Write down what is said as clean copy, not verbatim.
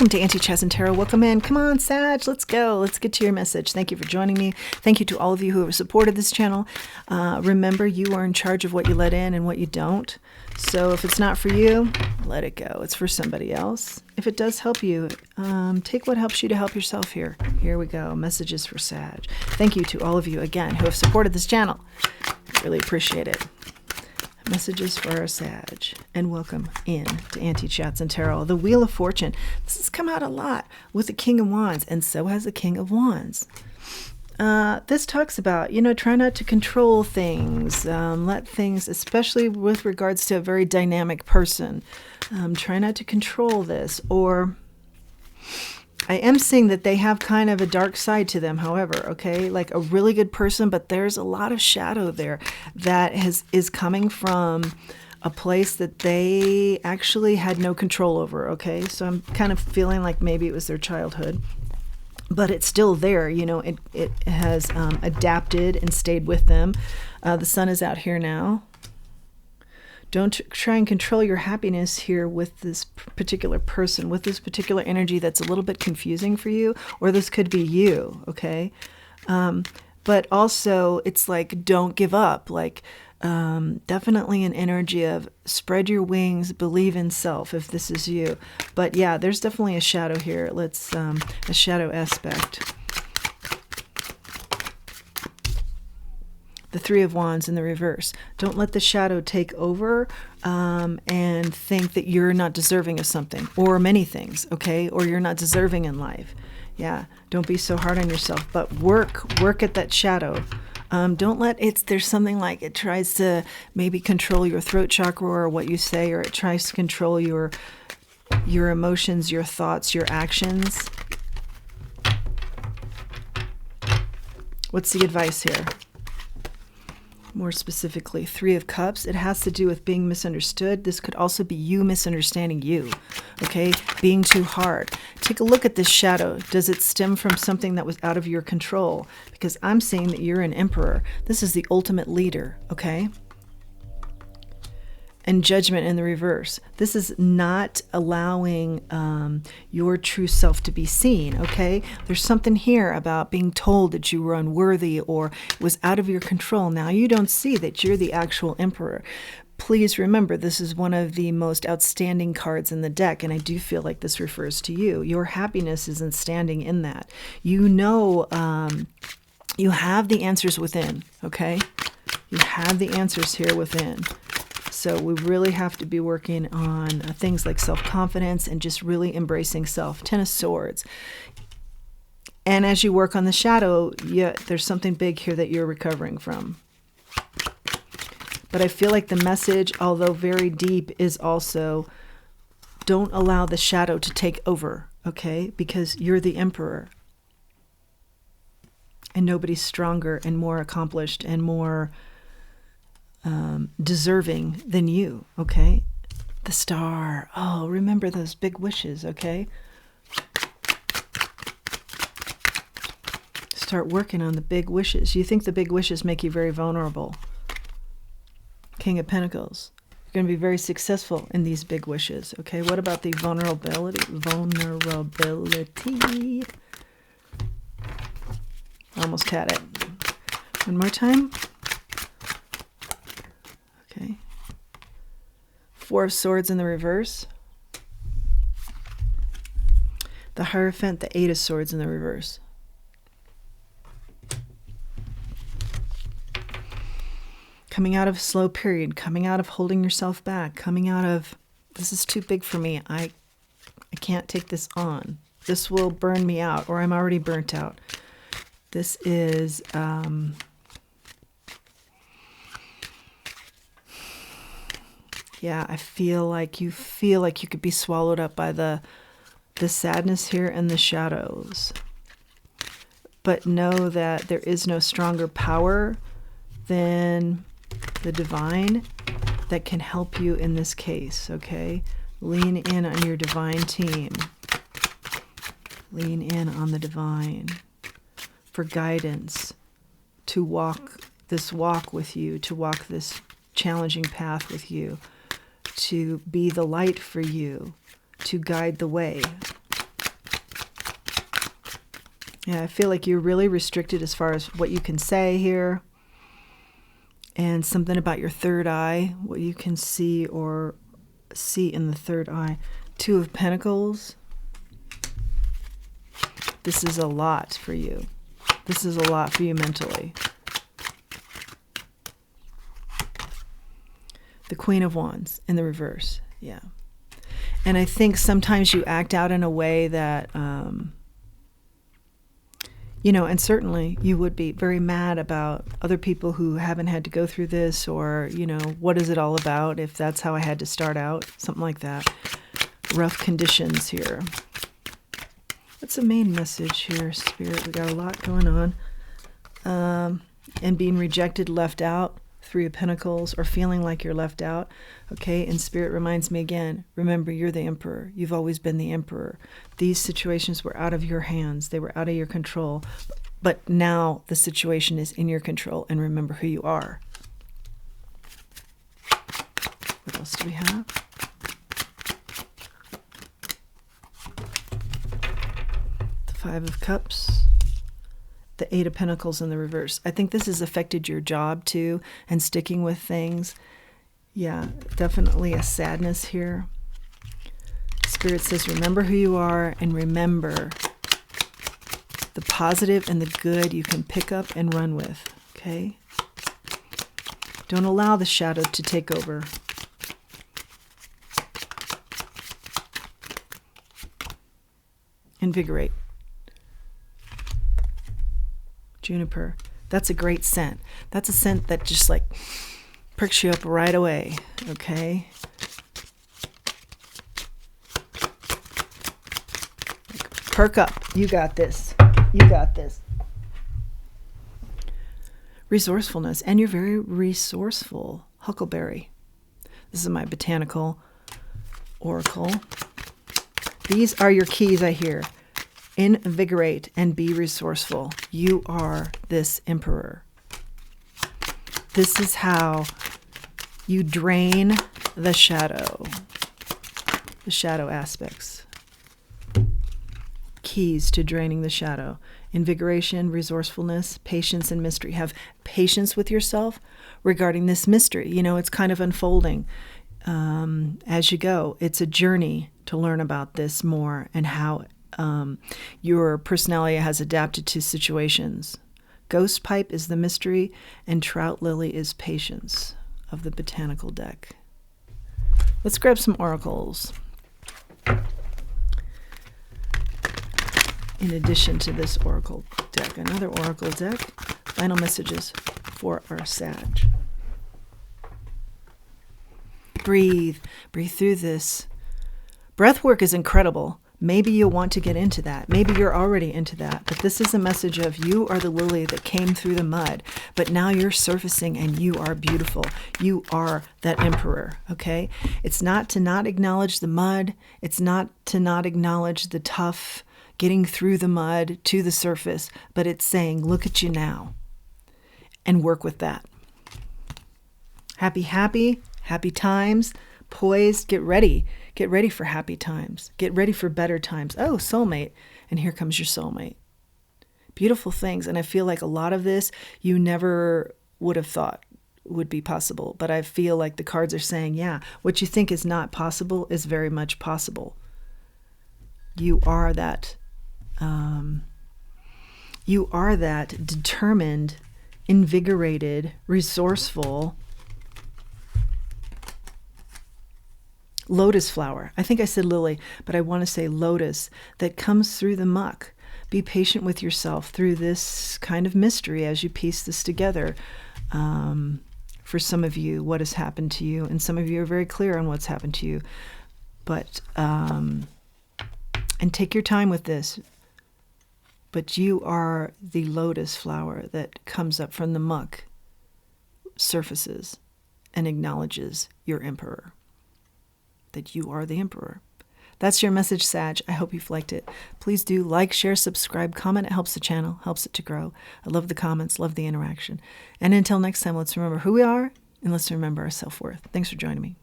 Welcome to Anti-Chess and Tarot. Welcome in. Come on, Sag. Let's go. Let's get to your message. Thank you for joining me. Thank you to all of you who have supported this channel. Remember, you are in charge of what you let in and what you don't. So if it's not for you, let it go. It's for somebody else. If it does help you, take what helps you to help yourself here. Here we go. Messages for Sag. Thank you to all of you, again, who have supported this channel. Really appreciate it. Messages for our Sag, and welcome in to Anti-Chats and Tarot. The Wheel of Fortune. This has come out a lot with the King of Wands, and so has the King of Wands. This talks about, try not to control things. Let things, especially with regards to a very dynamic person, try not to control this. Or I am seeing that they have kind of a dark side to them, however, okay? Like a really good person, but there's a lot of shadow there that is coming from a place that they actually had no control over, okay? So I'm kind of feeling like maybe it was their childhood, but it's still there, it has adapted and stayed with them. The sun is out here now. Don't try and control your happiness here with this particular person, with this particular energy that's a little bit confusing for you, or this could be you, okay? But also, it's like, don't give up. Like, definitely an energy of spread your wings, believe in self, if this is you. But yeah, there's definitely a shadow here. Let's, a shadow aspect. The Three of Wands in the reverse. Don't let the shadow take over and think that you're not deserving of something or many things, okay? Or you're not deserving in life. Yeah, don't be so hard on yourself, but work at that shadow. Don't let there's something like it tries to maybe control your throat chakra or what you say, or it tries to control your emotions, your thoughts, your actions. What's the advice here? More specifically, Three of Cups. It has to do with being misunderstood. This could also be you misunderstanding you, okay? Being too hard. Take a look at this shadow. Does it stem from something that was out of your control? Because I'm seeing that you're an emperor. This is the ultimate leader, okay? And Judgment in the reverse. This is not allowing your true self to be seen, okay? There's something here about being told that you were unworthy or was out of your control. Now you don't see that you're the actual emperor. Please remember, this is one of the most outstanding cards in the deck, and I do feel like this refers to you. Your happiness isn't standing in that. You know, you have the answers within, okay? You have the answers here within. So we really have to be working on things like self-confidence and just really embracing self. Ten of Swords. And as you work on the shadow, there's something big here that you're recovering from. But I feel like the message, although very deep, is also don't allow the shadow to take over, okay? Because you're the emperor. And nobody's stronger and more accomplished and more deserving than you, okay? The Star. Oh, remember those big wishes, okay? Start working on the big wishes. You think the big wishes make you very vulnerable. King of Pentacles. You're going to be very successful in these big wishes, okay? What about the vulnerability? Vulnerability. Almost had it. One more time. Okay. Four of Swords in the reverse. The Hierophant, the Eight of Swords in the reverse. Coming out of a slow period, coming out of holding yourself back, coming out of, this is too big for me. I can't take this on. This will burn me out, or I'm already burnt out. This is yeah, I feel like you could be swallowed up by the sadness here and the shadows. But know that there is no stronger power than the divine that can help you in this case, okay? Lean in on your divine team. Lean in on the divine for guidance, to walk this walk with you, to walk this challenging path with you, to be the light for you, to guide the way. Yeah, I feel like you're really restricted as far as what you can say here. And something about your third eye, what you can see or see in the third eye. 2 of Pentacles. This is a lot for you. This is a lot for you mentally. The Queen of Wands in the reverse. Yeah. And I think sometimes you act out in a way that, and certainly you would be very mad about other people who haven't had to go through this, or, what is it all about if that's how I had to start out? Something like that. Rough conditions here. What's the main message here, Spirit? We got a lot going on. And being rejected, left out. 3 of Pentacles, or feeling like you're left out. Okay, and Spirit reminds me again, remember, you're the Emperor. You've always been the Emperor. These situations were out of your hands. They were out of your control. But now the situation is in your control, and remember who you are. What else do we have? The 5 of Cups. The 8 of Pentacles in the reverse. I think this has affected your job too, and sticking with things. Yeah, definitely a sadness here. Spirit says, remember who you are, and remember the positive and the good you can pick up and run with. Okay? Don't allow the shadow to take over. Invigorate. Juniper. That's a great scent. That's a scent that just like perks you up right away. Okay? Perk up. You got this. You got this. Resourcefulness. And you're very resourceful. Huckleberry. This is my botanical oracle. These are your keys, I hear. Invigorate and be resourceful. You are this Emperor. This is how you drain the shadow aspects. Keys to draining the shadow. Invigoration, resourcefulness, patience, and mystery. Have patience with yourself regarding this mystery. It's kind of unfolding as you go. It's a journey to learn about this more and how your personality has adapted to situations. Ghost Pipe is the mystery, and Trout Lily is patience of the botanical deck. Let's grab some oracles. In addition to this oracle deck, another oracle deck. Final messages for our Sag. Breathe. Breathe through this. Breath work is incredible. Maybe you'll want to get into that. Maybe you're already into that. But this is a message of you are the lily that came through the mud. But now you're surfacing and you are beautiful. You are that Emperor, okay? It's not to not acknowledge the mud. It's not to not acknowledge the tough getting through the mud to the surface. But it's saying, look at you now. And work with that. Happy times. Poised, get ready. Get ready for happy times. Get ready for better times. Oh, soulmate. And here comes your soulmate. Beautiful things. And I feel like a lot of this you never would have thought would be possible. But I feel like the cards are saying, yeah, what you think is not possible is very much possible. You are that determined, invigorated, resourceful lotus flower. I think I said lily, but I want to say lotus that comes through the muck. Be patient with yourself through this kind of mystery as you piece this together. For some of you, what has happened to you, and some of you are very clear on what's happened to you. But, and take your time with this. But you are the lotus flower that comes up from the muck, surfaces, and acknowledges your Emperor. That you are the Emperor. That's your message, Sag. I hope you've liked it. Please do like, share, subscribe, comment. It helps the channel, helps it to grow. I love the comments, love the interaction. And until next time, let's remember who we are, and let's remember our self-worth. Thanks for joining me.